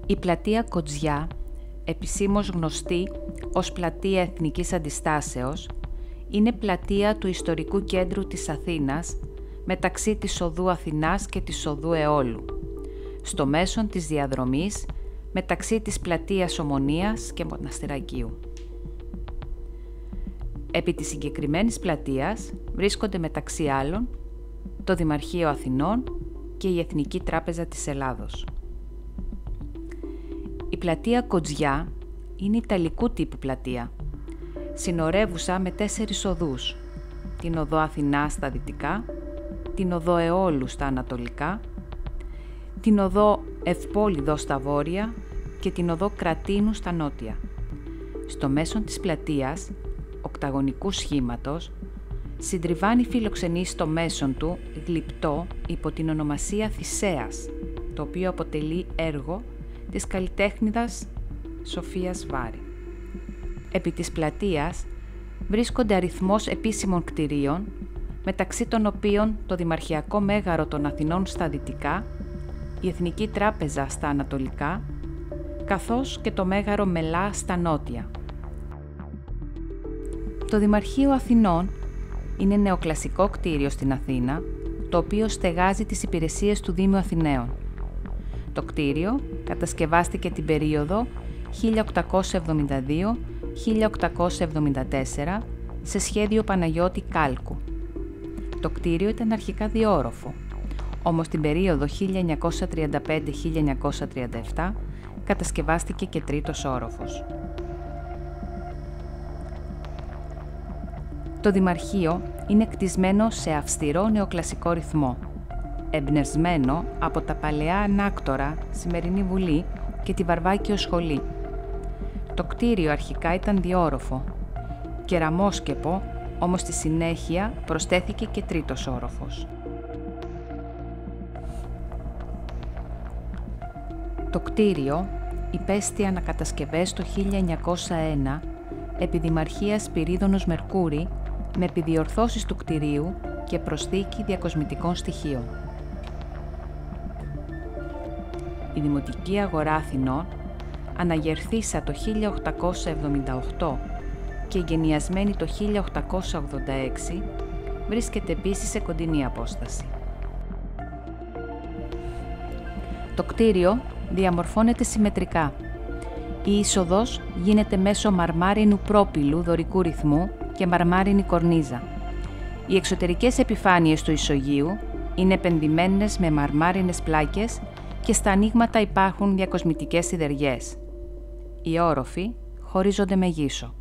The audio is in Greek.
Η πλατεία Κοτζιά, επισήμως γνωστή ως Πλατεία Εθνικής Αντιστάσεως, είναι πλατεία του ιστορικού κέντρου της Αθήνας μεταξύ της οδού Αθηνάς και της οδού Αιώλου, στο μέσον της διαδρομής μεταξύ της πλατείας Ομονίας και Μοναστηρακίου. Επί της συγκεκριμένης πλατείας βρίσκονται μεταξύ άλλων το Δημαρχείο Αθηνών και η Εθνική Τράπεζα της Ελλάδος. Η πλατεία Κοτζιά είναι ιταλικού τύπου πλατεία, συνορεύουσα με 4 οδούς, την οδό Αθηνάς στα δυτικά, την οδό Αιώλου στα ανατολικά, την οδό Ευπόλυδο στα βόρεια και την οδό Κρατίνου στα νότια. Στο μέσον της πλατείας, οκταγωνικού σχήματος, συντριβάνει φιλοξενεί στο μέσον του γλυπτό υπό την ονομασία Θησέας, το οποίο αποτελεί έργο της καλλιτέχνηδας Σοφίας Βάρη. Επί της πλατείας βρίσκονται αριθμός επίσημων κτηρίων, μεταξύ των οποίων το Δημαρχιακό Μέγαρο των Αθηνών στα δυτικά, η Εθνική Τράπεζα στα ανατολικά, καθώς και το Μέγαρο Μελά στα νότια. Το Δημαρχείο Αθηνών είναι νεοκλασικό κτίριο στην Αθήνα, το οποίο στεγάζει τις υπηρεσίες του Δήμου Αθηναίων. Το κτίριο κατασκευάστηκε την περίοδο 1872-1874 σε σχέδιο Παναγιώτη Κάλκου. Το κτίριο ήταν αρχικά διόροφο, όμως την περίοδο 1935-1937 κατασκευάστηκε και τρίτος όροφος. Το Δημαρχείο είναι κτισμένο σε αυστηρό νεοκλασικό ρυθμό, εμπνευσμένο από τα παλαιά ανάκτορα Σημερινή Βουλή και τη Βαρβάκιο Σχολή. Το κτίριο αρχικά ήταν διόροφο, κεραμόσκεπο, όμως στη συνέχεια προσθέθηκε και τρίτος όροφος. Το κτίριο υπέστη ανακατασκευές το 1901 επί Δημαρχίας Σπυρίδωνος Μερκούρη με επιδιορθώσεις του κτιρίου και προσθήκη διακοσμητικών στοιχείων. Η Δημοτική Αγορά Αθηνών, αναγερθήσα το 1878 και εγκαινιασμένη το 1886, βρίσκεται επίσης σε κοντινή απόσταση. Το κτίριο διαμορφώνεται συμμετρικά. Η είσοδος γίνεται μέσω μαρμάρινου πρόπυλου δωρικού ρυθμού και μαρμάρινη κορνίζα. Οι εξωτερικές επιφάνειες του ισογείου είναι επενδυμένες με μαρμάρινες πλάκες και στα ανοίγματα υπάρχουν διακοσμητικές σιδεριές. Οι όροφοι χωρίζονται με γύσο.